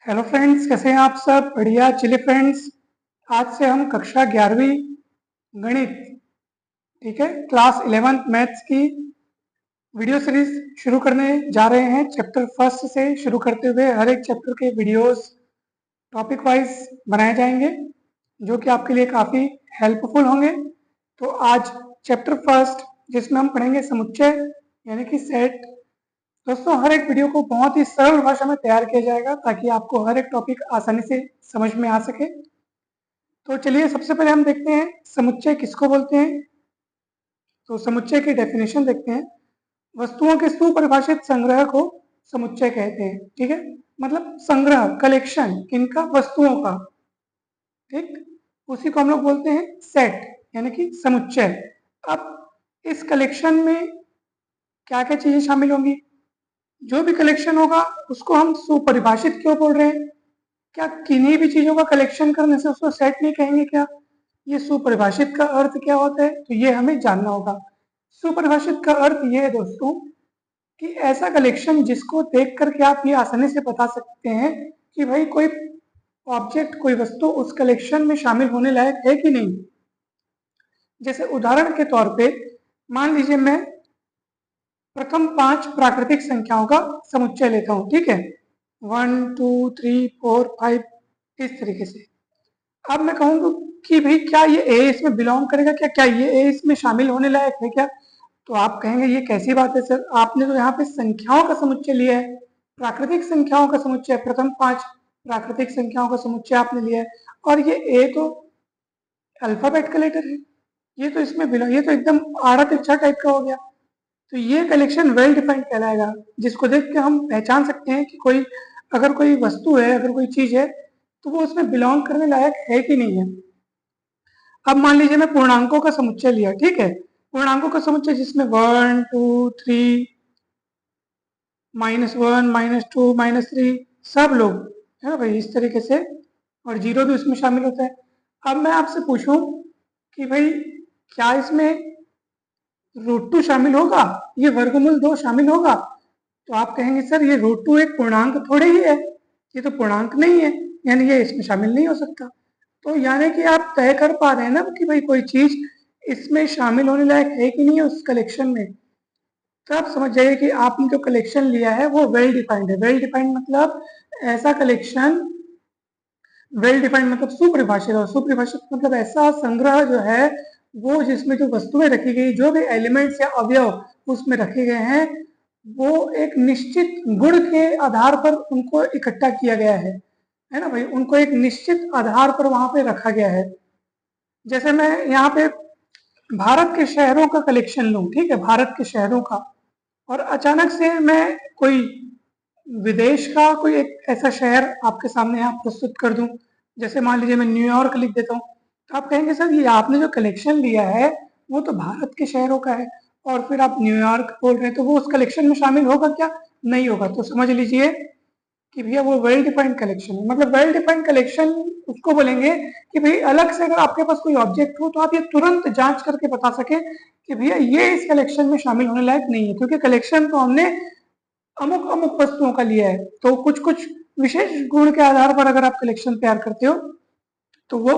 Hello friends, कैसे हैं आप सब? बढ़िया। चलिए फ्रेंड्स, आज से हम कक्षा 11वीं गणित, ठीक है, क्लास 11th मैथ्स की वीडियो सीरीज शुरू करने जा रहे हैं। चैप्टर फर्स्ट से शुरू करते हुए हर एक चैप्टर के वीडियोस टॉपिक वाइज बनाए जाएंगे, जो कि आपके लिए काफ़ी हेल्पफुल होंगे। तो आज चैप्टर फर्स्ट, जिसमें हम पढ़ेंगे समुच्चय यानी कि सेट। दोस्तों, हर एक वीडियो को बहुत ही सरल भाषा में तैयार किया जाएगा ताकि आपको हर एक टॉपिक आसानी से समझ में आ सके। तो चलिए सबसे पहले हम देखते हैं समुच्चय किसको बोलते हैं। तो समुच्चय की डेफिनेशन देखते हैं। वस्तुओं के सुपरिभाषित संग्रह को समुच्चय कहते हैं, ठीक है। मतलब संग्रह, कलेक्शन, किनका? वस्तुओं का, ठीक। उसी को हम लोग बोलते हैं सेट यानी कि समुच्चय। अब इस कलेक्शन में क्या क्या चीजें शामिल होंगी? जो भी कलेक्शन होगा उसको हम सुपरिभाषित क्यों बोल रहे हैं? क्या किन्हीं भी चीजों का कलेक्शन करने से उसको सेट नहीं कहेंगे क्या? ये सुपरिभाषित का अर्थ क्या होता है, तो ये हमें जानना होगा। सुपरिभाषित का अर्थ ये है दोस्तों कि ऐसा कलेक्शन जिसको देख करके आप ये आसानी से बता सकते हैं कि भाई कोई ऑब्जेक्ट, कोई वस्तु उस कलेक्शन में शामिल होने लायक है कि नहीं। जैसे उदाहरण के तौर पे मान लीजिए मैं प्रथम 5 प्राकृतिक संख्याओं का समुच्चय लेता हूं, ठीक है। 1 2 3 4 5, इस तरीके से। अब मैं कहूंगा कि भाई क्या ये ए इसमें बिलोंग करेगा क्या? क्या ये ए इसमें शामिल होने लायक है क्या? तो आप कहेंगे ये कैसी बात है सर, आपने तो यहाँ पे संख्याओं का समुच्चय लिया है, प्राकृतिक संख्याओं का समुच्चय, प्रथम 5 प्राकृतिक संख्याओं का समुच्चय आपने लिया है, और ये ए तो अल्फाबेट का लेटर है, ये तो इसमें बिलोंग, ये तो एकदम आड़ा तिरछा टाइप का हो गया। तो ये कलेक्शन वेल डिफाइंड कहलाएगा, जिसको देख के हम पहचान सकते हैं कि कोई, अगर कोई वस्तु है, अगर कोई चीज है, तो वो उसमें बिलोंग करने लायक है कि नहीं है। अब मान लीजिए मैं पूर्णांकों का समुच्चय लिया, ठीक है। पूर्णांकों का समुच्चय जिसमें 1 2 3 -1 -2 -3 सब लोग, है ना भाई, इस तरीके से, और जीरो भी उसमें शामिल होता है। अब मैं आपसे पूछूं कि भाई क्या इसमें √2 शामिल होगा, ये वर्गमूल 2 शामिल होगा? तो आप कहेंगे सर ये √2 एक पूर्णांक थोड़े ही है, ये तो पूर्णांक नहीं है, यानी ये इसमें शामिल नहीं हो सकता। तो यानी कि आप तय कर पा रहे हैं ना कि भाई कोई चीज इसमें शामिल होने लायक है कि नहीं है उस कलेक्शन में। तो आप समझ जाइए कि आपने जो कलेक्शन लिया है वो वेल डिफाइंड है। वेल डिफाइंड मतलब ऐसा कलेक्शन, वेल डिफाइंड मतलब सुपरिभाषित, और सुपरिभाषित मतलब ऐसा संग्रह जो है वो जिसमें जो वस्तुएं रखी गई, जो भी एलिमेंट्स या अवयव उसमें रखे गए हैं, वो एक निश्चित गुण के आधार पर उनको इकट्ठा किया गया है ना भाई, उनको एक निश्चित आधार पर वहां पे रखा गया है। जैसे मैं यहाँ पे भारत के शहरों का कलेक्शन लूं, ठीक है, भारत के शहरों का, और अचानक से मैं कोई विदेश का कोई एक ऐसा शहर आपके सामने यहाँ प्रस्तुत कर दूं। जैसे मान लीजिए मैं न्यूयॉर्क लिख देता हूँ, तो आप कहेंगे सर ये आपने जो कलेक्शन लिया है वो तो भारत के शहरों का है, और फिर आप न्यूयॉर्क बोल रहे हैं, तो वो उस कलेक्शन में शामिल होगा क्या? नहीं होगा। तो समझ लीजिए कि भैया वो वेल डिफाइंड कलेक्शन है। मतलब वेल डिफाइंड कलेक्शन उसको बोलेंगे कि भाई अलग से अगर आपके पास कोई ऑब्जेक्ट हो तो आप ये तुरंत जांच करके बता सके कि भैया ये इस कलेक्शन में शामिल होने लायक नहीं है, क्योंकि कलेक्शन तो हमने अमुक अमुक वस्तुओं का लिया है। तो कुछ कुछ विशेष गुण के आधार पर अगर आप कलेक्शन तैयार करते हो तो वो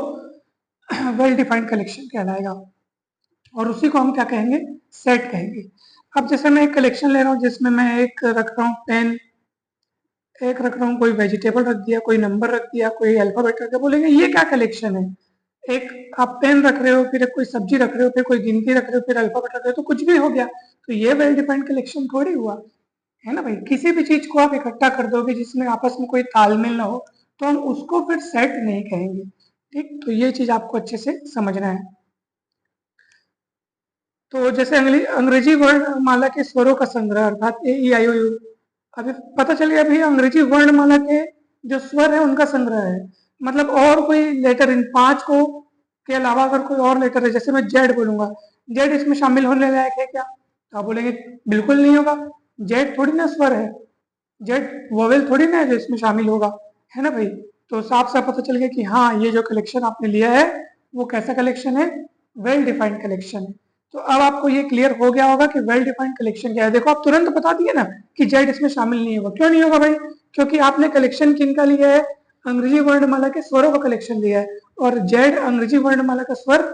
वेल डिफाइंड कलेक्शन कहलाएगा, और उसी को हम क्या कहेंगे? सेट कहेंगे। अब जैसे मैं एक कलेक्शन ले रहा हूँ जिसमें मैं एक रख रहा हूँ पेन, एक रख रहा हूँ कोई वेजिटेबल रख दिया, कोई नंबर रख दिया, कोई अल्फाबेट रख दिया, बोलेंगे ये क्या कलेक्शन है? एक आप पेन रख रहे हो, फिर कोई सब्जी रख रहे हो, फिर कोई गिनती रख रहे हो, फिर अल्फाबेट रख रहे हो, तो कुछ भी हो गया। तो ये वेल डिफाइंड कलेक्शन थोड़ी हुआ, है ना भाई। किसी भी चीज को आप इकट्ठा कर दोगे जिसमें आपस में कोई तालमेल ना हो, तो हम उसको फिर सेट नहीं कहेंगे, ठीक। तो ये चीज आपको अच्छे से समझना है। तो जैसे अंग्रेजी वर्णमाला के स्वरों का संग्रह अर्थात AEIOU, अभी पता चल गया भैया अंग्रेजी वर्णमाला के जो स्वर है उनका संग्रह है। मतलब और कोई लेटर इन 5 को के अलावा अगर कोई और लेटर है, जैसे मैं जेड बोलूंगा, जेड इसमें शामिल होने लायक है क्या? तो आप बोलेंगे बिल्कुल नहीं होगा, जेड थोड़ी ना स्वर है, जेड वोवेल थोड़ी ना है जो इसमें शामिल होगा, है ना भाई। तो साफ साफ पता चल गया कि हाँ ये जो कलेक्शन आपने लिया है वो कैसा कलेक्शन है? वेल डिफाइंड कलेक्शन है। तो अब आपको ये क्लियर हो गया होगा कि वेल डिफाइंड कलेक्शन क्या है। देखो आप तुरंत बता दिए ना कि जेड इसमें शामिल नहीं होगा। क्यों नहीं होगा भाई? क्योंकि आपने कलेक्शन किनका लिया है, अंग्रेजी वर्णमाला के स्वरों का कलेक्शन लिया है, और जेड अंग्रेजी वर्णमाला का स्वर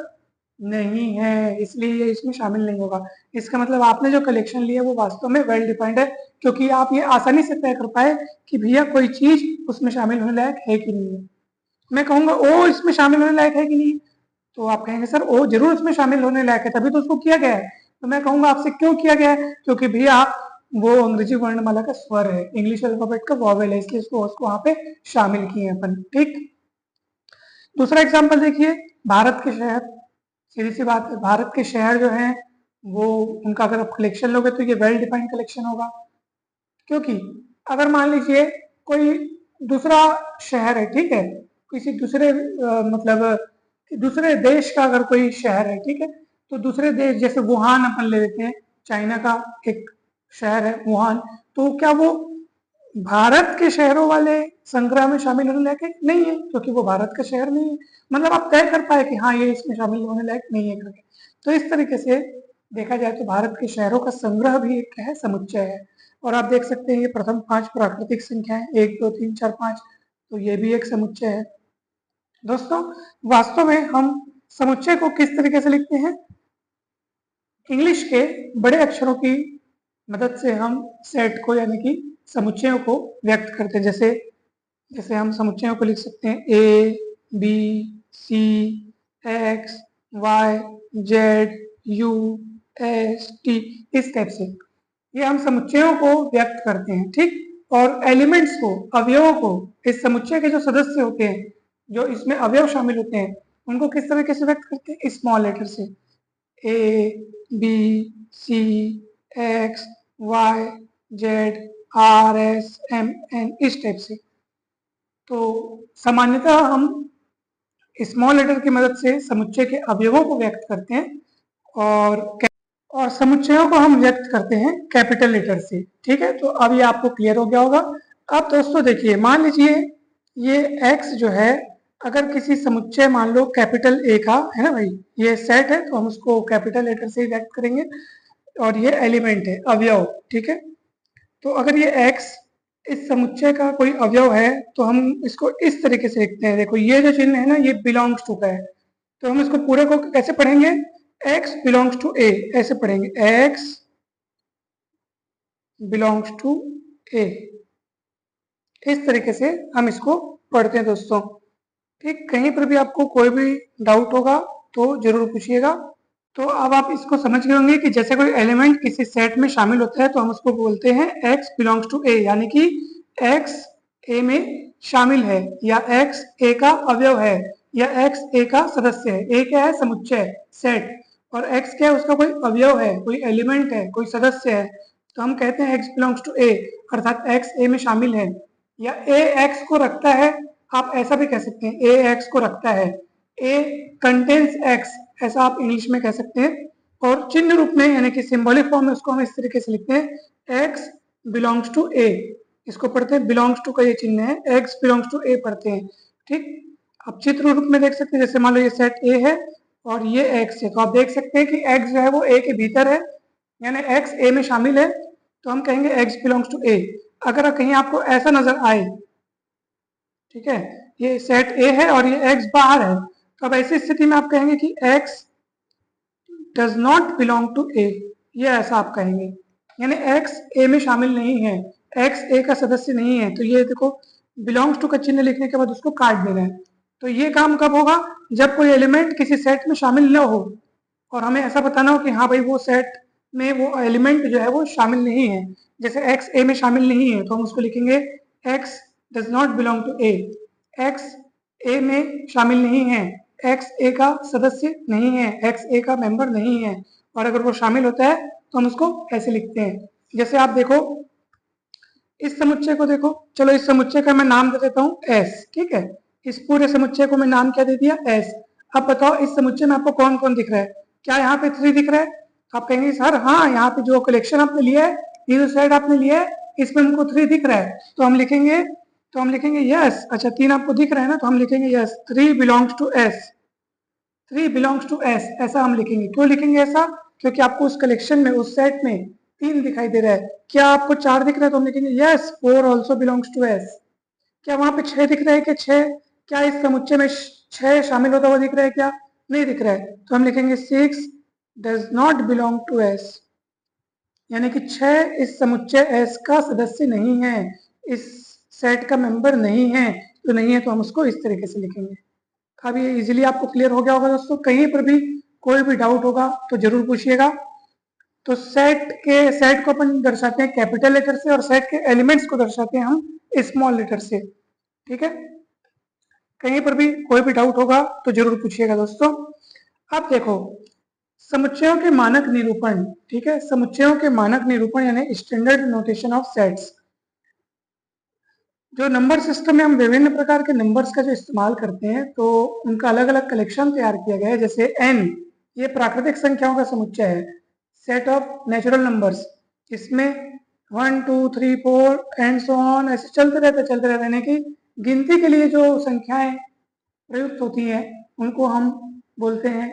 नहीं है, इसलिए ये इसमें शामिल नहीं होगा। इसका मतलब आपने जो कलेक्शन लिया है वो वास्तव में वेल डिफाइंड है, क्योंकि आप ये आसानी से तय कर पाए कि भैया कोई चीज उसमें शामिल होने लायक है कि नहीं है। मैं कहूंगा ओ इसमें शामिल होने लायक है कि नहीं, तो आप कहेंगे सर ओ जरूर उसमें शामिल होने लायक है, तभी तो उसको किया गया है। तो मैं कहूंगा आपसे क्यों किया गया है, क्योंकि भैया वो अंग्रेजी वर्णमाला का स्वर है, इंग्लिश अल्फाबेट का वॉवेल है, इसलिए उसको वहां पे शामिल किए हैं अपन। ठीक, दूसरा एग्जाम्पल देखिए, भारत के शहर। सीधी सी बात है, भारत के शहर जो हैं वो उनका अगर आप कलेक्शन लोगे तो ये वेल डिफाइंड कलेक्शन होगा, क्योंकि अगर मान लीजिए कोई दूसरा शहर है, ठीक है, किसी दूसरे मतलब दूसरे देश का अगर कोई शहर है, ठीक है, तो दूसरे देश जैसे वुहान अपन ले लेते हैं, चाइना का एक शहर है वुहान, तो क्या वो भारत के शहरों वाले संग्रह में शामिल होने लायक है? नहीं है, क्योंकि वो भारत का शहर नहीं है। मतलब आप तय कर पाए कि हाँ ये इसमें शामिल होने लायक नहीं है करके। तो इस तरीके से देखा जाए तो भारत के शहरों का संग्रह भी एक है, समुच्चय है। और आप देख सकते हैं ये प्रथम 5 प्राकृतिक संख्याएं 1 2 3 4 5, तो ये भी एक समुच्चय है। दोस्तों वास्तव में हम समुच्चय को किस तरीके से लिखते हैं, इंग्लिश के बड़े अक्षरों की मदद से हम सेट को यानी कि समुच्चयों को व्यक्त करते हैं। जैसे जैसे हम समुच्चयों को लिख सकते हैं A B C X Y Z U S T, इस टाइप से ये हम समुच्चयों को व्यक्त करते हैं। ठीक, और एलिमेंट्स को, अवयवों को, इस समुच्चय के जो सदस्य होते हैं, जो इसमें अवयव शामिल होते हैं, उनको किस तरीके से व्यक्त करते हैं, स्मॉल लेटर से, A B C X Y Z R S M N, इस टाइप से। तो सामान्यतः हम स्मॉल लेटर की मदद से समुच्चय के अवयवों को व्यक्त करते हैं, और समुच्चयों को हम व्यक्त करते हैं कैपिटल लेटर से। ठीक है, तो अब ये आपको क्लियर हो गया होगा। अब दोस्तों देखिए, मान लीजिए ये x जो है, अगर किसी समुच्चय मान लो कैपिटल ए का है ना भाई, ये सेट है तो हम उसको कैपिटल लेटर से ही व्यक्त करेंगे, और ये एलिमेंट है, अवयव। ठीक है, तो अगर ये x इस समुच्चय का कोई अवयव है तो हम इसको इस तरीके से लिखते हैं। देखो ये जो चिन्ह है ना, ये बिलोंग्स टू का है, तो हम इसको पूरे को कैसे पढ़ेंगे, x बिलोंग्स टू ए, ऐसे पढ़ेंगे, x बिलोंग्स टू ए, इस तरीके से हम इसको पढ़ते हैं दोस्तों। ठीक, कहीं पर भी आपको कोई भी डाउट होगा तो जरूर पूछिएगा। तो अब आप इसको समझ गए होंगे कि जैसे कोई एलिमेंट किसी सेट में शामिल होता है तो हम उसको बोलते हैं x बिलोंग्स टू ए, यानी कि x ए में शामिल है, या x ए का अवयव है, या x ए का सदस्य है। ए क्या है, समुच्चय, सेट, और x क्या है, उसका कोई अवयव है, कोई एलिमेंट है, कोई सदस्य है, तो हम कहते हैं x बिलोंग्स टू ए, अर्थात x ए में शामिल है। या a x को रखता है, आप ऐसा भी कह सकते हैं, a x को रखता है, a कंटेन्स x, ऐसा आप इंग्लिश में कह सकते हैं। और चिन्ह रूप में यानी कि सिंबॉलिक फॉर्म में उसको हम इस तरीके से लिखते हैं, x बिलोंग्स टू a, इसको पढ़ते हैं बिलोंग्स टू का ये चिन्ह है, x बिलोंग्स टू a पढ़ते हैं। ठीक, अब चित्र रूप में देख सकते हैं, जैसे मान लो ये सेट a है और ये x है, तो आप देख सकते हैं कि x जो है वो a के भीतर है, यानी x a में शामिल है, तो हम कहेंगे x बिलोंग्स टू a। अगर कहीं आपको ऐसा नजर आए, ठीक है, ये सेट ए है और ये x बाहर है, तो अब ऐसी स्थिति में आप कहेंगे कि x does not belong to A, ये ऐसा आप कहेंगे, यानी x ए में शामिल नहीं है, x ए का सदस्य नहीं है। तो ये देखो, बिलोंग्स टू का चिन्ह लिखने के बाद उसको काट देना है। तो ये काम कब होगा, जब कोई एलिमेंट किसी सेट में शामिल न हो और हमें ऐसा बताना हो कि हाँ भाई वो सेट में वो एलिमेंट जो है वो शामिल नहीं है। जैसे x ए में शामिल नहीं है तो हम उसको लिखेंगे x does not belong to A, x A में शामिल नहीं है, x ए का सदस्य नहीं है, x ए का मेंबर नहीं है, और अगर वो शामिल होता है तो हम उसको ऐसे लिखते हैं। जैसे आप देखो इस समुच्चय को, देखो चलो इस समुच्चय का मैं नाम दे देता हूँ s, ठीक है, इस पूरे समुच्चय को मैं नाम क्या दे दिया, s। अब बताओ इस समुच्चय में आपको कौन कौन दिख रहा है, क्या यहाँ पे 3 दिख रहा है? आप कहेंगे सर हाँ, यहाँ पे जो कलेक्शन आपने लिया है, ये जो सेट आपने लिया है, इसमें हमको 3 दिख रहा है, तो हम लिखेंगे यस। अच्छा 3 आपको दिख रहा है ना, तो हम लिखेंगे yes 3 belongs to S, 3 belongs to S, ऐसा हम लिखेंगे। क्यों लिखेंगे ऐसा, क्योंकि आपको उस कलेक्शन में, उस सेट में 3 दिखाई दे रहा है, क्या आपको 4 दिख रहा है? तो हम लिखेंगे yes 4 also belongs to S. क्या वहां पे 6 दिख रहा है? क्या 6 क्या इस समुच्चय में 6 शामिल होता हुआ दिख रहा है? क्या नहीं दिख रहा है? तो हम लिखेंगे 6 does not belong to S, यानी कि 6 इस समुच्चय एस का सदस्य नहीं है, इस सेट का मेंबर नहीं है। तो नहीं है तो हम उसको इस तरीके से लिखेंगे। अब ये इजीली आपको क्लियर हो गया होगा दोस्तों। कहीं पर भी कोई भी डाउट होगा तो जरूर पूछिएगा। तो सेट को अपन दर्शाते हैं कैपिटल लेटर से और सेट के एलिमेंट्स को दर्शाते हैं हम स्मॉल लेटर से। ठीक है, कहीं पर भी कोई भी डाउट होगा तो जरूर पूछिएगा दोस्तों। अब देखो समुच्चयों के मानक निरूपण। ठीक है, समुच्चयों के मानक निरूपण यानी स्टैंडर्ड नोटेशन ऑफ सेट्स। जो नंबर सिस्टम में हम विभिन्न प्रकार के नंबर्स का जो इस्तेमाल करते हैं तो उनका अलग अलग कलेक्शन तैयार किया गया है। जैसे n, ये प्राकृतिक संख्याओं का समुच्चय है, सेट ऑफ नेचुरल नंबर्स। इसमें 1 2 3 4 एंड सो ऑन ऐसे चलते रहते यानी कि गिनती के लिए जो संख्याएं प्रयुक्त होती हैं उनको हम बोलते हैं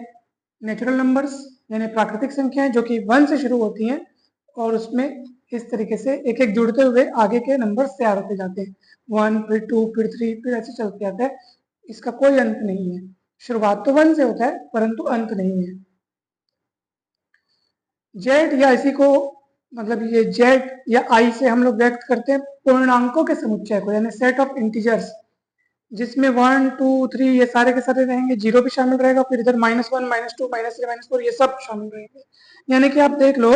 नेचुरल नंबर्स यानी प्राकृतिक संख्याएं, जो कि 1 से शुरू होती हैं और उसमें इस तरीके से एक एक जुड़ते हुए आगे के नंबर्स तैयार होते जाते हैं। 1 फिर 2 फिर 3 फिर ऐसे चलते जाता है, इसका कोई अंत नहीं है। शुरुआत तो 1 से होता है परंतु अंत नहीं है। जेड या इसी को मतलब ये जेड या आई से हम लोग व्यक्त करते हैं पूर्णांकों के समुच्चय को, यानी सेट ऑफ इंटीजर्स, जिसमें 1 2 3 ये सारे के सारे रहेंगे, जीरो भी शामिल रहेगा, फिर इधर -1 -2 -3 -4 ये सब शामिल रहेंगे। यानी कि आप देख लो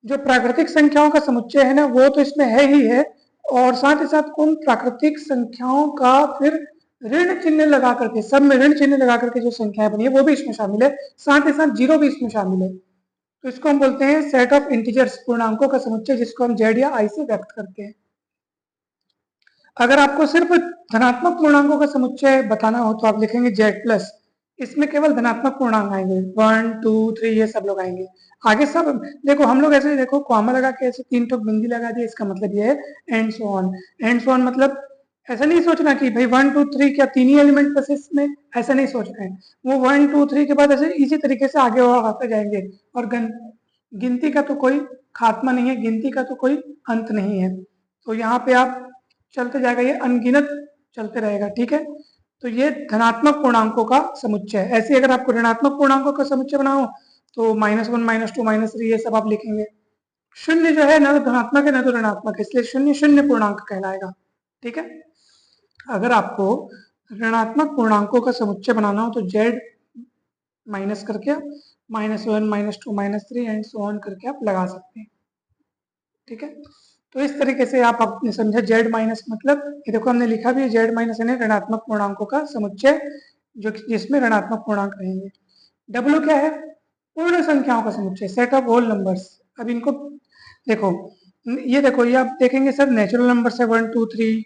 जो प्राकृतिक संख्याओं का समुच्चय है ना वो तो इसमें है ही है, और साथ ही साथ उन प्राकृतिक संख्याओं का फिर ऋण चिन्ह लगा करके, सब में ऋण चिन्ह लगा करके जो संख्याएं बनी है वो भी इसमें शामिल है, साथ ही साथ जीरो भी इसमें शामिल है। तो इसको हम बोलते हैं सेट ऑफ इंटीजर्स, पूर्णांकों का समुच्चय, जिसको हम जेड या आई से व्यक्त करते हैं। अगर आपको सिर्फ धनात्मक पूर्णांकों का समुच्चय बताना हो तो आप लिखेंगे जेड प्लस। इसमें केवल धनात्मक पूर्णांक आएंगे, 1 2 3 ये सब लोग आएंगे। आगे सब देखो हम लोग ऐसे देखो कॉमा लगा के ऐसे 3 ठोक बिंदी लगा दिया, इसका मतलब ये है and so on. And so on मतलब ऐसा नहीं सोचना कि भाई 1 2 3 क्या 3 ही एलिमेंट बस इसमें, ऐसा नहीं सोच रहे हैं। वो 1 2 3 के बाद ऐसे इसी तरीके से आगे और आते जाएंगे, और गिनती का तो कोई खात्मा नहीं है, गिनती का तो कोई अंत नहीं है। तो यहाँ पे आप चलते जाएगा, ये अनगिनत चलते रहेगा। ठीक है, तो ये धनात्मक पूर्णांकों का समुच्चय है। ऐसे अगर आपको ऋणात्मक पूर्णांकों का समुच्चय बनाओ तो -1 -2 -3 ये सब आप लिखेंगे। शून्य जो है ना तो धनात्मक है ना तो ऋणात्मक है, इसलिए शून्य शून्य पूर्णांक कहलाएगा। ठीक है, अगर आपको ऋणात्मक पूर्णांकों का समुच्चय बनाना हो तो जेड माइनस करके -1 -2 -3 एंड सो ऑन करके आप लगा सकते हैं। ठीक है, तो इस तरीके से आप अपने समझे जेड माइनस मतलब ये देखो हमने लिखा भी है जेड माइनस यानी ऋणात्मक पूर्णांकों का समुच्चय, जो जिसमें ऋणात्मक पूर्णांक रहेंगे। डब्ल्यू क्या है? पूर्ण संख्याओं का समुच्चय, सेट ऑफ होल नंबर्स। अब इनको देखो, ये देखो ये आप देखेंगे सर नेचुरल नंबर है 1 2 3,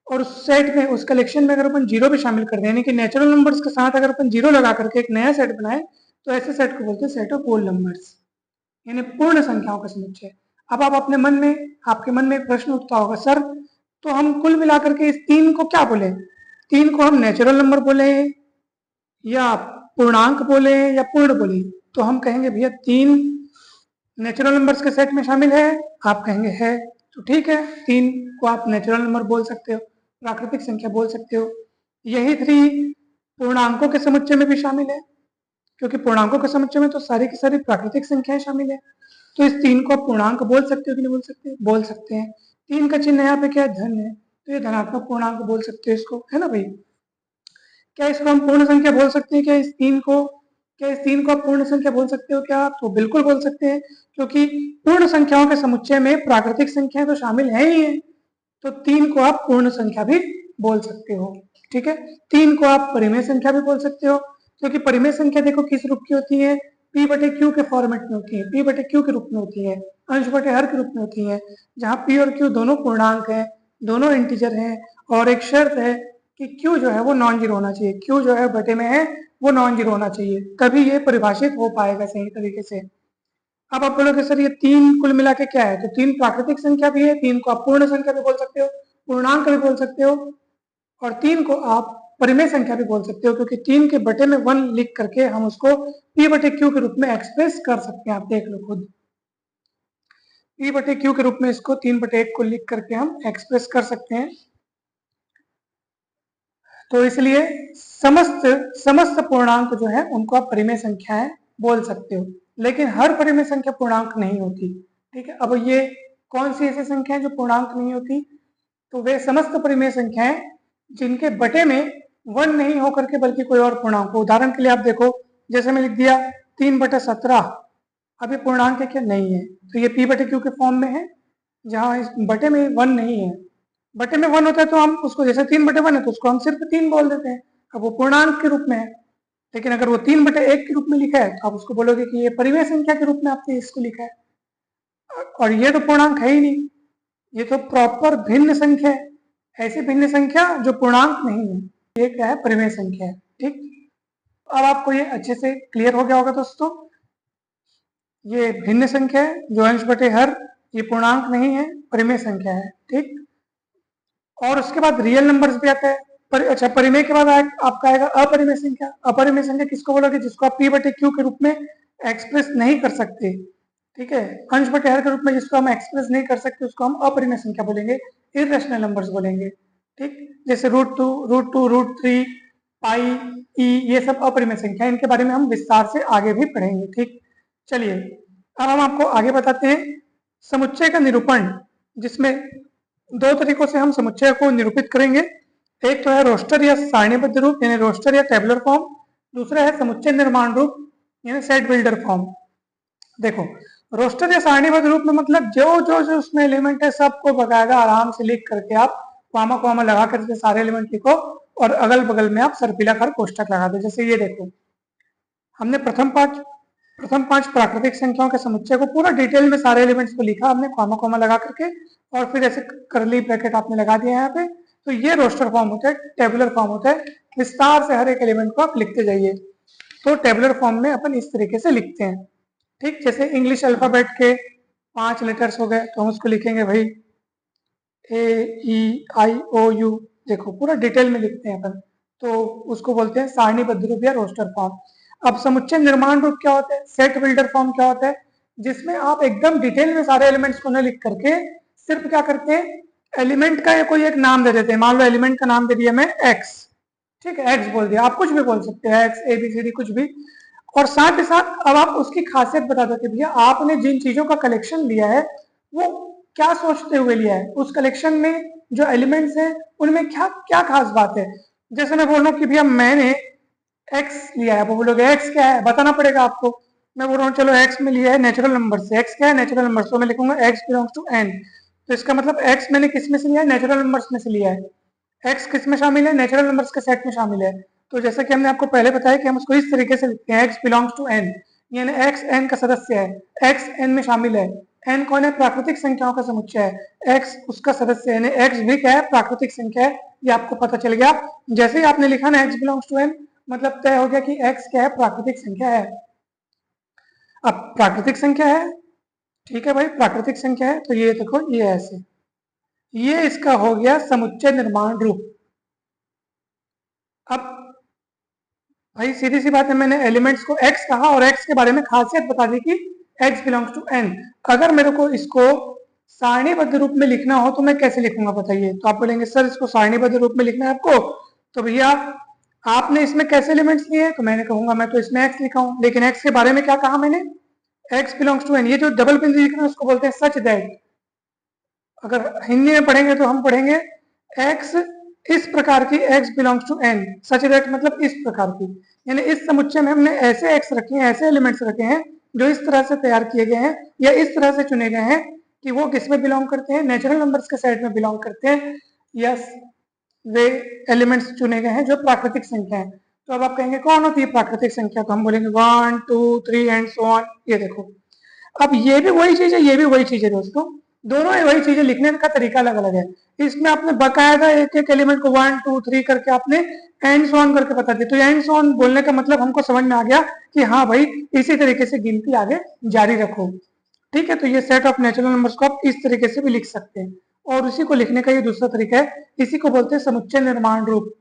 और उस सेट में उस कलेक्शन में अगर अपन जीरो भी शामिल कर दें, यानी कि नेचुरल नंबर्स के साथ अगर अपन जीरो लगा करके एक नया सेट बनाए तो ऐसे सेट को बोलते हैं सेट ऑफ होल नंबर्स, यानी पूर्ण संख्याओं का समुच्चय। अब आप अपने मन में आपके मन में एक प्रश्न उठता होगा, सर तो हम कुल मिलाकर के इस 3 को क्या बोले? 3 को हम नेचुरल नंबर बोले या पूर्णांक बोले या पूर्ण बोले? तो हम कहेंगे भैया 3 नेचुरल नंबर्स के सेट में शामिल है, आप कहेंगे है, तो ठीक है 3 को आप नेचुरल नंबर बोल सकते हो, प्राकृतिक संख्या बोल सकते हो। यही 3 पूर्णांकों के समुच्चय में भी शामिल है, क्योंकि पूर्णांकों के समुच्चय में तो सारी की सारी प्राकृतिक संख्याएं शामिल है। तो इस 3 को आप पूर्णांक बोल सकते हो कि नहीं बोल सकते? बोल सकते हैं। 3 का चिन्ह यहाँ पे क्या है? धन है, तो ये धनात्मक पूर्णांक बोल सकते हो इसको, है ना भाई? क्या इसको हम पूर्ण संख्या बोल सकते हैं? क्या इस 3 को आप पूर्ण संख्या बोल सकते हो क्या? तो बिल्कुल बोल सकते हैं, क्योंकि पूर्ण संख्याओं के समुच्चय में प्राकृतिक संख्याएं तो शामिल है ही है, तो 3 को आप पूर्ण संख्या भी बोल सकते हो। ठीक है, 3 को आप परिमेय संख्या भी बोल सकते हो, क्योंकि परिमेय संख्या देखो किस रूप की होती है? p बटे q के फॉर्मेट में होती है, p बटे q के रूप में होती है, अंश बटे हर के रूप में होती है, जहाँ p और q दोनों पूर्णांक हैं, दोनों इंटीजर हैं, और एक शर्त है कि q जो है वो नॉन जीरो होना चाहिए, q जो है बटे में है वो नॉन जीरो होना चाहिए, तभी ये परिभाषित हो पाएगा सही तरीके से। अब आप बोलोगे सर ये 3 कुल मिला के क्या है? तो 3 प्राकृतिक संख्या भी है, 3 को आप पूर्ण संख्या भी बोल सकते हो, पूर्णांक भी बोल सकते हो, और 3 को आप परिमेय संख्या भी बोल सकते हो, क्योंकि 3 के बटे में 1 लिख करके हम उसको p बटे q के रूप में एक्सप्रेस कर सकते हैं। आप देख लो खुद। p बटे q के रूप में इसको 3/1 को लिख करके हम एक्सप्रेस कर सकते हैं। तो इसलिए समस्त पूर्णांक जो है उनको आप परिमेय संख्याएं बोल सकते हो, लेकिन हर परिमेय संख्या पूर्णांक नहीं होती। ठीक है, अब ये कौन सी ऐसी संख्या है जो पूर्णांक नहीं होती? तो वे समस्त परिमेय संख्याएं जिनके बटे में 1 नहीं होकर के बल्कि कोई और पूर्णांक हो। उदाहरण के लिए आप देखो, जैसे मैं लिख दिया 3/17, अब ये पूर्णांक है क्या? नहीं है, तो ये p बटे q के फॉर्म में है, जहां इस बटे में 1 नहीं है। बटे में 1 होता है तो हम उसको, जैसे 3/1 है तो उसको हम सिर्फ 3 बोल देते हैं, अब वो पूर्णांक के रूप में है। लेकिन अगर वो 3/1 के रूप में लिखा है तो आप उसको बोलोगे कि ये परिमेय संख्या के रूप में आपने इसको लिखा है, और ये तो पूर्णांक है ही नहीं, ये तो प्रॉपर भिन्न संख्या है। ऐसी भिन्न संख्या जो पूर्णांक नहीं है, ये क्या है? परिमेय संख्या है। ठीक, अब आपको ये अच्छे से क्लियर हो गया होगा दोस्तों। ये भिन्न संख्या है जो अंश बटे हर, ये पूर्णांक नहीं है, परिमेय संख्या है। ठीक, और उसके बाद रियल नंबर्स भी आता है। अच्छा, परिमेय के बाद आपका आएगा अपरिमेय संख्या। अपरिमेय संख्या किसको बोलोगे? जिसको आप p बटे q के रूप में एक्सप्रेस नहीं कर सकते। ठीक है, अंश बटे हर के रूप में जिसको हम एक्सप्रेस नहीं कर सकते उसको हम अपरिमेय संख्या बोलेंगे, इरेशनल नंबर्स बोलेंगे। ठीक, जैसे √2, √3, पाई, ई, ये सब अपरिमेय संख्या, इनके बारे में हम विस्तार से आगे भी पढ़ेंगे। ठीक, चलिए अब हम आपको आगे बताते हैं समुच्चय का निरूपण, जिसमें दो तरीकों से हम समुच्चय को निरूपित करेंगे। एक तो है रोस्टर या सारणीबद्ध रूप यानी रोस्टर या टेबुलर फॉर्म, दूसरा है समुच्चय निर्माण रूप यानी सेट बिल्डर फॉर्म। देखो, रोस्टर या सारणीबद्ध रूप में मतलब जो उसमें एलिमेंट है सबको बकायदा आराम से लिख करके आप कॉमा लगा करके सारे एलिमेंट लिखो और अगल बगल में आप सर्पिलाकार कोष्ठक लगा दो। जैसे ये देखो, हमने प्रथम पांच प्राकृतिक संख्याओं के समुच्चय को पूरा डिटेल में सारे एलिमेंट्स को लिखा हमने कॉमा लगा करके, और फिर ऐसे करली ब्रैकेट आपने लगा दिया यहाँ पे। तो ये रोस्टर फॉर्म होता है, टेबुलर फॉर्म होता है, विस्तार से हर एक एलिमेंट को आप लिखते जाइए। तो टेबुलर फॉर्म में अपन इस तरीके से लिखते हैं। ठीक, जैसे इंग्लिश अल्फाबेट के 5 लेटर्स हो गए तो हम उसको लिखेंगे भाई AEIOU, देखो पूरा डिटेल में लिखते हैं अपन, तो उसको बोलते हैं सारणीबद्ध रूप या रोस्टर फॉर्म। अब समुच्चय निर्माण रूप क्या होता है? सेट बिल्डर फॉर्म क्या होता है? जिसमें आप एकदम डिटेल में सारे एलिमेंट्स को न लिख करके सिर्फ क्या करते हैं, एलिमेंट का कोई एक नाम दे देते हैं। मान लो एलिमेंट का नाम दे दिया मैं x, ठीक है, x बोल दिया, आप कुछ भी बोल सकते हैं, x ABCD कुछ भी, और साथ ही साथ अब आप उसकी खासियत बता दो कि भैया आपने जिन चीजों का कलेक्शन लिया है वो क्या सोचते हुए लिया है, उस कलेक्शन में जो एलिमेंट्स हैं उनमें क्या क्या खास बात है। जैसे मैं बोल रहा हूँ कि भैया मैंने x लिया है, आप बोलोगे x क्या है, बताना पड़ेगा आपको। मैं बोल रहा हूँ चलो x में लिया है नेचुरल नंबर से, x क्या है? नेचुरल नंबर, तो मैं लिखूंगा x बिलोंग्स टू n। तो इसका मतलब x मैंने किस में से लिया है? नेचुरल नंबर्स में से लिया है। x किस में शामिल है? नेचुरल नंबर्स के सेट में शामिल है। तो जैसा कि हमने आपको पहले बताया कि हम उसको इस तरीके से लिखते हैं, x बिलोंग्स टू n, यानी x n का सदस्य है, x n में शामिल है। n कौन है? प्राकृतिक संख्याओं का समुच्चय है, x उसका सदस्य है, यानी x भी क्या है? प्राकृतिक संख्या है। ये आपको पता चल गया। जैसे ही आपने लिखा ना x बिलोंग्स टू n, मतलब तय हो गया कि x क्या है? प्राकृतिक संख्या है। अब प्राकृतिक संख्या है, ठीक है भाई, प्राकृतिक संख्या है, तो ये देखो ये ऐसे, ये इसका हो गया समुच्चय निर्माण रूप। अब भाई सीधी सी बात है, मैंने एलिमेंट्स को x कहा और x के बारे में खासियत बता दी कि x बिलोंग्स टू n। अगर मेरे को इसको सारणीबद्ध रूप में लिखना हो तो मैं कैसे लिखूंगा बताइए? तो आप बोलेंगे सर इसको सारणीबद्ध रूप में लिखना है आपको, तो भैया आपने इसमें कैसे एलिमेंट्स लिए? तो मैंने कहूंगा मैं तो इसमें x लिखा हूं, लेकिन x के बारे में क्या कहा मैंने? x belongs to n। ये जो डबल बिंदु लिख रहे हैं उसको बोलते हैं सच दैट। अगर हिंदी में पढ़ेंगे तो हम पढ़ेंगे x इस प्रकार की, x belongs to n, such that मतलब इस प्रकार की, यानी इस समुच्चय में हमने ऐसे x रखे हैं, ऐसे एलिमेंट्स रखे हैं जो इस तरह से तैयार किए गए हैं या इस तरह से चुने गए हैं कि वो किस में बिलोंग करते हैं? नेचुरल नंबर्स के सेट में बिलोंग करते हैं, या वे एलिमेंट्स चुने गए हैं जो प्राकृतिक संख्या है। तो अब आप कहेंगे कौन होती है प्राकृतिक संख्या? तो हम बोलेंगे 1 2 3 एंड सो ऑन। ये देखो, अब ये भी वही चीज है, ये भी वही चीज है दोस्तों, दोनों ही वही चीज है, लिखने का तरीका अलग अलग है। इसमें आपने बकायदा एक एक एलिमेंट को 1 2 3 करके आपने एंड सो ऑन करके बता दिया। तो एंड सो ऑन बोलने का मतलब हमको समझ में आ गया कि हाँ भाई इसी तरीके से गिनती आगे जारी रखो। ठीक है, तो ये सेट ऑफ नेचुरल नंबर्स को आप इस तरीके से भी लिख सकते हैं, और उसी को लिखने का ये दूसरा तरीका है, इसी को बोलते हैं समुच्चय निर्माण रूप।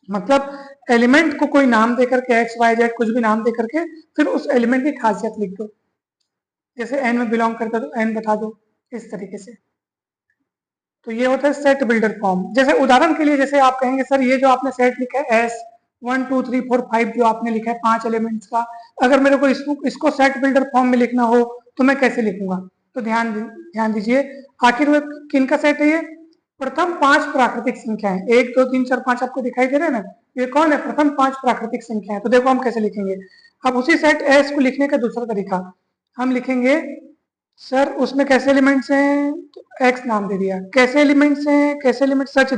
मतलब एलिमेंट को कोई नाम देकर के एक्स वाई जेड कुछ भी नाम देकर के फिर उस एलिमेंट की खासियत लिख दो। जैसे एन में बिलोंग करता है तो एन बता दो, इस तरीके से। तो ये होता है सेट बिल्डर फॉर्म। जैसे उदाहरण के लिए, जैसे आप कहेंगे सर ये जो आपने सेट लिखा है एस 1 2 3 4 5 जो आपने लिखा है 5 एलिमेंट्स का, अगर मेरे को इसको सेट बिल्डर फॉर्म में लिखना हो तो मैं कैसे लिखूंगा? तो ध्यान दीजिए, आखिर में किन का सेट है ये? प्रथम 5 प्राकृतिक संख्याएं, 1 2 3 4 5 आपको दिखाई दे रहे हैं ना, ये कौन है? प्रथम 5 प्राकृतिक संख्याएं। तो देखो हम कैसे लिखेंगे। अब उसी सेट एस को लिखने का दूसरा तरीका हम लिखेंगे, सर उसमें कैसे एलिमेंट्स हैं? तो एक्स नाम दे दिया। कैसे एलिमेंट्स हैं? कैसे एलिमेंट? सच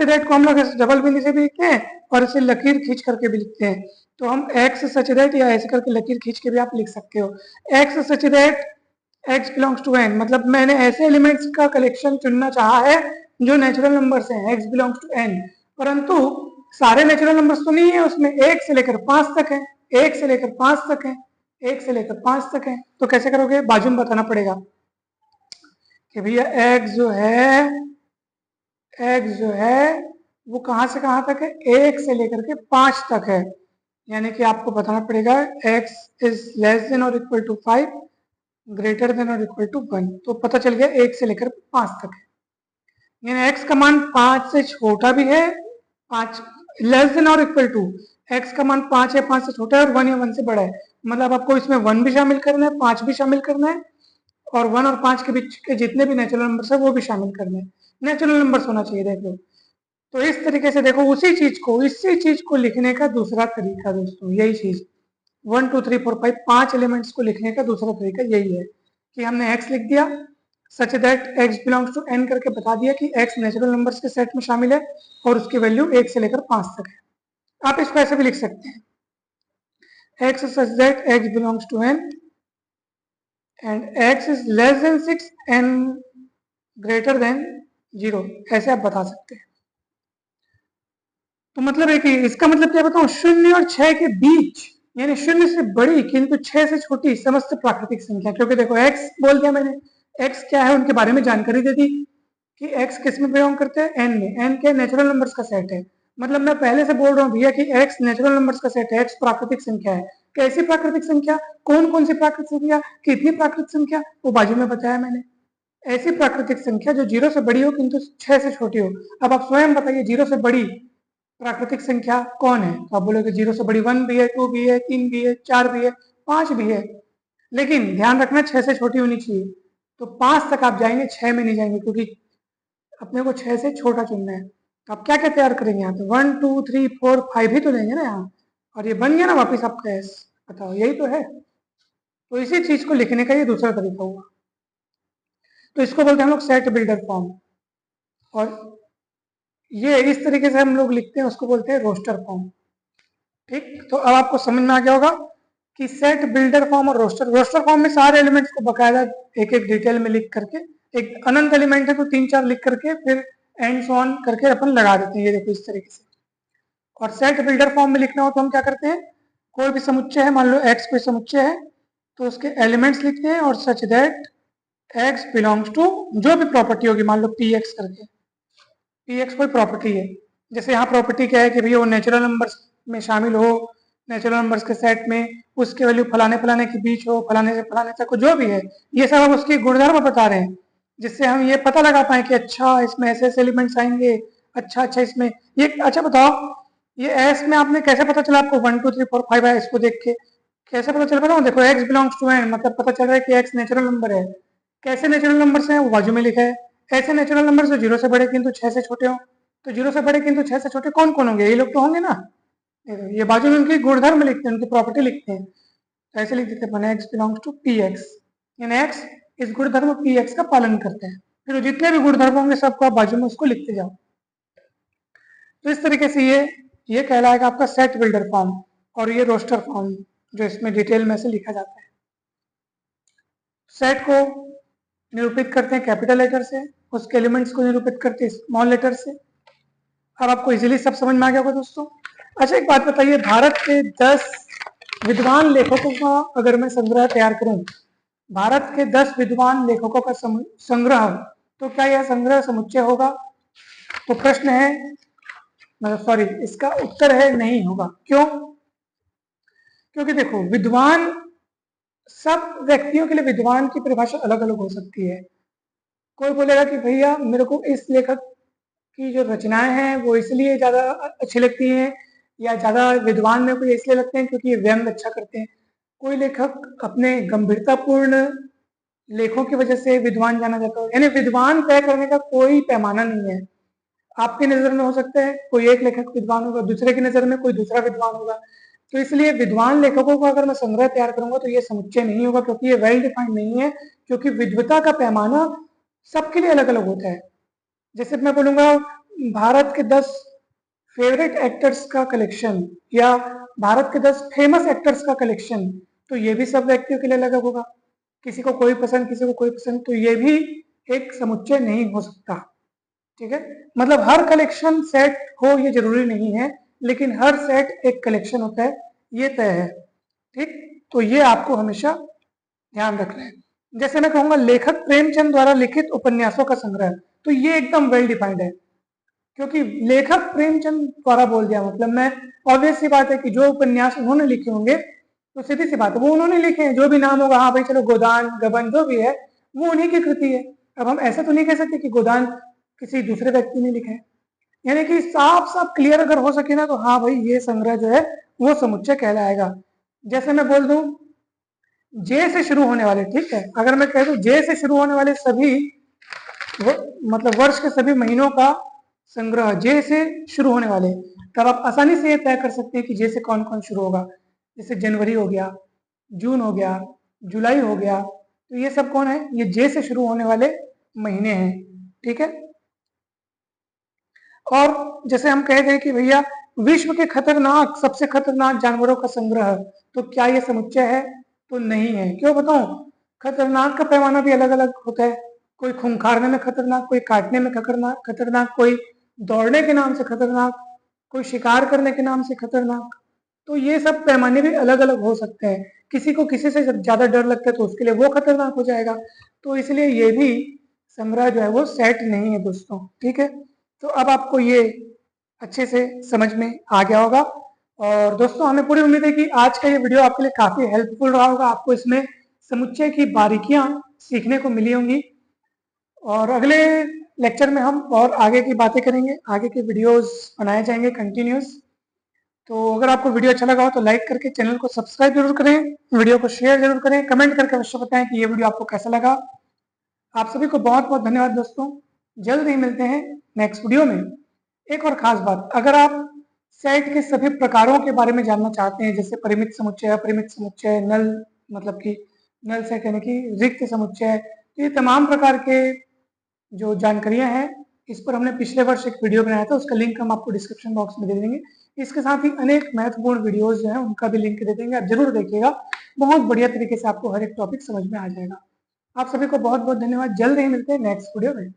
दैट को हम लोग डबल बिंदी से भी लिखते हैं और इसे लकीर खींच करके भी लिखते हैं। तो हम एक्स सच दैट या ऐसे करके लकीर खींच के भी आप लिख सकते हो। X such that X belongs to N, मतलब मैंने ऐसे एलिमेंट्स का कलेक्शन चुनना चाहा है जो नेचुरल नंबर्स हैं, एक्स बिलोंग्स टू एन। परंतु सारे नेचुरल नंबर्स तो नहीं है उसमें, 1 से लेकर 5 तक है, 1 से लेकर 5 तक है, 1 से लेकर 5 तक है। तो कैसे करोगे? बाजू में बताना पड़ेगा कि भैया x जो है वो कहां से कहां तक है? 1 से लेकर के 5 तक है। यानी कि आपको बताना पड़ेगा x इज लेस देन और इक्वल टू 5, ग्रेटर देन और इक्वल टू 1। तो पता चल गया 1 से लेकर 5 तक है। यानी x का मान 5 से छोटा भी है, 5 लेस देन और इक्वल टू, x का मान 5 है, 5 से छोटा है, और 1 या 1 से बड़ा है। मतलब आपको इसमें 1 भी शामिल करना है, 5 भी शामिल करना है, और 1 और 5 के बीच के जितने भी नेचुरल नंबर्स है वो भी शामिल करने हैं। नेचुरल नंबर्स होना चाहिए। देखो तो इस तरीके से देखो इसी चीज को लिखने का दूसरा तरीका दोस्तों यही चीज 1 2 3 4 5 5 एलिमेंट्स को लिखने का दूसरा तरीका यही है कि हमने x लिख दिया, such that x belongs to n करके बता दिया कि x नेचुरल नंबर्स के सेट में शामिल है और उसकी वैल्यू 1 से लेकर 5 तक है। आप इसको ऐसे भी लिख सकते हैं, x such that x belongs to n and x is less than 6 and greater than 0, ऐसे आप बता सकते हैं। तो मतलब है कि इसका मतलब क्या बताऊं, 0 और 6 के बीच, यानी 0 से बड़ी किंतु 6 से छोटी समस्त प्राकृतिक संख्या। क्योंकि देखो x बोल दिया मैंने, x क्या है उनके बारे में जानकारी दे दी कि x किस में बिलोंग करते हैं? n में। n के नेचुरल नंबर्स का सेट है। मतलब मैं पहले से बोल रहा हूँ भैया कि x नेचुरल नंबर्स का सेट है, x प्राकृतिक संख्या है। कैसी प्राकृतिक संख्या? कौन कौन सी प्राकृतिक संख्या? कितनी प्राकृतिक संख्या? वो बाजू में बताया मैंने। ऐसी प्राकृतिक संख्या जो 0 से बड़ी हो किंतु 6 से छोटी हो। अब आप स्वयं बताइए 0 से बड़ी प्राकृतिक संख्या कौन है? तो आप बोलोगे 0 से बड़ी 1 भी है, 2 भी है, 3 भी है, 4 भी है, 5 भी है। लेकिन ध्यान रखना 6 से छोटी होनी चाहिए। तो 5 तक आप जाएंगे, 6 में नहीं जाएंगे, क्योंकि अपने को 6 से छोटा चुनना है। तो आप क्या क्या तैयार करेंगे यहाँ पे? 1 2 3 4 5 ही तो लेंगे ना यहाँ, और ये बन गया ना वापिस आपका एस। बताओ यही तो है। तो इसी चीज को लिखने का ये दूसरा तरीका हुआ। तो इसको बोलते हैं हम लोग सेट बिल्डर फॉर्म, और ये इस तरीके से हम लोग लिखते हैं, उसको बोलते हैं रोस्टर फॉर्म। ठीक, तो अब आपको समझ में आ गया होगा कि सेट बिल्डर फॉर्म और रोस्टर फॉर्म में सारे एलिमेंट्स को बकायदा एक एक डिटेल में लिख करके, एक अनंत एलिमेंट है तो 3 4 लिख करके फिर एंड्स ऑन करके अपन लगा देते हैं। ये देखो इस तरीके से। और सेट बिल्डर फॉर्म में लिखना हो तो हम क्या करते हैं, कोई भी समुच्चय है, मान लो एक्स कोई समुच्चय है, तो उसके एलिमेंट्स लिखते हैं और such that X belongs to जो भी प्रॉपर्टी होगी, मान लो पी एक्स करके, पी एक्स कोई प्रॉपर्टी है। जैसे यहाँ प्रॉपर्टी क्या है कि भैया वो नेचुरल नंबर्स में शामिल हो, नेचुरल नंबर्स के सेट में उसके वैल्यू फलाने फलाने के बीच हो, फलाने से फलाने तक हो, जो भी है, ये सब हम उसकी गुणधर्म बता रहे हैं, जिससे हम ये पता लगा पाए कि अच्छा इसमें ऐसे ऐसे एलिमेंट्स आएंगे, अच्छा इसमें ये। अच्छा बताओ ये एस में आपने कैसे पता चला आपको 1 2 3 4 5 है? इसको देख के कैसे पता चल रहा? देखो एक्स बिलोंग्स टू एन, मतलब पता चल रहा है कि एक्स नेचुरल नंबर है। कैसे नेचुरल नंबर्स हैं वो बाजू में लिखा है। ऐसे नेचुरल नंबर जो 0 से बड़े किंतु 6 से छोटे हो। तो 0 से बड़े किंतु 6 से छोटे कौन कौन होंगे? ये लोग तो होंगे ना। ये बाजू में उनकी गुणधर्म लिखते हैं, उनकी प्रॉपर्टी लिखते हैं। तो ऐसे लिख देते हैं X belongs to P X, यानी एक्स इस गुणधर्म पी एक्स का पालन करते हैं। फिर जितने भी गुणधर्म होंगे सबको आप बाजू में उसको लिखते जाओ। तो इस तरीके से ये कहलाएगा आपका सेट बिल्डर फॉर्म, और ये रोस्टर फॉर्म जो इसमें डिटेल में से लिखा जाता है। सेट को निरूपित करते हैं कैपिटल लेटर से, उसके एलिमेंट्स को निरूपित करते हैं स्मॉल लेटर से। अब आपको इजीली सब समझ में आ गया होगा दोस्तों। अच्छा एक बात बताइए, भारत के 10 विद्वान लेखकों का अगर मैं संग्रह तैयार करूं, भारत के 10 विद्वान लेखकों का संग्रह, तो क्या यह संग्रह समुच्चय होगा? तो प्रश्न है, सॉरी इसका उत्तर है नहीं होगा। क्यों? क्योंकि देखो विद्वान, सब व्यक्तियों के लिए विद्वान की परिभाषा अलग अलग हो सकती है। कोई बोलेगा कि भैया मेरे को इस लेखक की जो रचनाएं हैं वो इसलिए ज़्यादा अच्छी लगती हैं, या ज़्यादा विद्वान मेरे को ये इसलिए लगते हैं क्योंकि ये व्यंग अच्छा करते हैं। कोई लेखक अपने गंभीरतापूर्ण लेखों की वजह से विद्वान जाना जाता है। यानी विद्वान तय करने का कोई पैमाना नहीं है। आपकी नज़र में हो सकता है कोई एक लेखक विद्वान होगा, दूसरे की नज़र में कोई दूसरा विद्वान होगा। तो इसलिए विद्वान लेखकों का अगर मैं संग्रह तैयार करूंगा तो ये समुच्चय नहीं होगा, क्योंकि ये वेल डिफाइंड नहीं है, क्योंकि विद्वता का पैमाना सबके लिए अलग अलग होता है। जैसे मैं बोलूंगा भारत के 10 फेवरेट एक्टर्स का कलेक्शन, या भारत के 10 फेमस एक्टर्स का कलेक्शन, तो ये भी सब व्यक्तियों के लिए अलग होगा। किसी को कोई पसंद, किसी को कोई पसंद, तो ये भी एक समुच्चय नहीं हो सकता। ठीक है, मतलब हर कलेक्शन सेट हो ये जरूरी नहीं है, लेकिन हर सेट एक कलेक्शन होता है, ये तय है। ठीक, तो ये आपको हमेशा ध्यान रखना है। जैसे मैं कहूंगा लेखक प्रेमचंद द्वारा लिखित उपन्यासों का संग्रह, तो ये एकदम वेल डिफाइंड है, क्योंकि लेखक प्रेमचंद द्वारा बोल दिया मतलब मैं ऑब्वियस सी बात है कि जो उपन्यास उन्होंने लिखे होंगे तो सीधी सी बात है वो उन्होंने लिखे हैं। जो भी नाम होगा, हाँ भाई चलो गोदान गबन जो भी है वो उन्हीं की कृति है। अब हम ऐसा तो नहीं कह सकते कि गोदान किसी दूसरे व्यक्ति ने लिखा है। यानी कि साफ साफ क्लियर अगर हो सके ना तो हाँ भाई ये संग्रह जो है वो समुच्चय कहलाएगा। जैसे मैं बोल दूं जे से शुरू होने वाले, ठीक है, अगर मैं कह दूं जे से शुरू होने वाले सभी मतलब वर्ष के सभी महीनों का संग्रह जे से शुरू होने वाले, तब आप आसानी से ये तय कर सकते हैं कि जे से कौन कौन शुरू होगा। जैसे जनवरी हो गया, जून हो गया, जुलाई हो गया, तो ये सब कौन है, ये जे से शुरू होने वाले महीने हैं। ठीक है, और जैसे हम कह दें कि भैया विश्व के खतरनाक सबसे खतरनाक जानवरों का संग्रह, तो क्या ये समुच्चय है, तो नहीं है। क्यों बताऊं, खतरनाक का पैमाना भी अलग अलग होता है। कोई खूंखारने में खतरनाक, कोई काटने में खतरनाक, कोई दौड़ने के नाम से खतरनाक, कोई शिकार करने के नाम से खतरनाक। तो ये सब पैमाने भी अलग अलग हो सकते हैं। किसी को किसी से ज्यादा डर लगता है तो उसके लिए वो खतरनाक हो जाएगा। तो इसलिए ये भी संग्रह जो है वो सेट नहीं है दोस्तों। ठीक है, तो अब आपको ये अच्छे से समझ में आ गया होगा। और दोस्तों हमें पूरी उम्मीद है कि आज का ये वीडियो आपके लिए काफी हेल्पफुल रहा होगा। आपको इसमें समुच्चय की बारीकियां सीखने को मिली होंगी, और अगले लेक्चर में हम और आगे की बातें करेंगे, आगे के वीडियोस बनाए जाएंगे कंटिन्यूस। तो अगर आपको वीडियो अच्छा लगा हो तो लाइक करके चैनल को सब्सक्राइब जरूर करें, वीडियो को शेयर जरूर करें, कमेंट करके अवश्य बताएं कि ये वीडियो आपको कैसा लगा। आप सभी को बहुत बहुत धन्यवाद दोस्तों, जल्द ही मिलते हैं नेक्स्ट वीडियो में। एक और खास बात, अगर आप सेट के सभी प्रकारों के बारे में जानना चाहते हैं, जैसे परिमित समुच्चय, अपरिमित समुच्चय, नल मतलब कि नल सेट यानी कि रिक्त समुच्चय, तो ये तमाम प्रकार के जो जानकारियां हैं इस पर हमने पिछले वर्ष एक वीडियो बनाया था, उसका लिंक हम आपको डिस्क्रिप्शन बॉक्स में दे देंगे। इसके साथ ही अनेक महत्वपूर्ण वीडियोस जो हैं उनका भी लिंक दे देंगे, आप जरूर देखिएगा, बहुत बढ़िया तरीके से आपको हर एक टॉपिक समझ में आ जाएगा। आप सभी को बहुत बहुत धन्यवाद, जल्द ही मिलते हैं नेक्स्ट वीडियो में।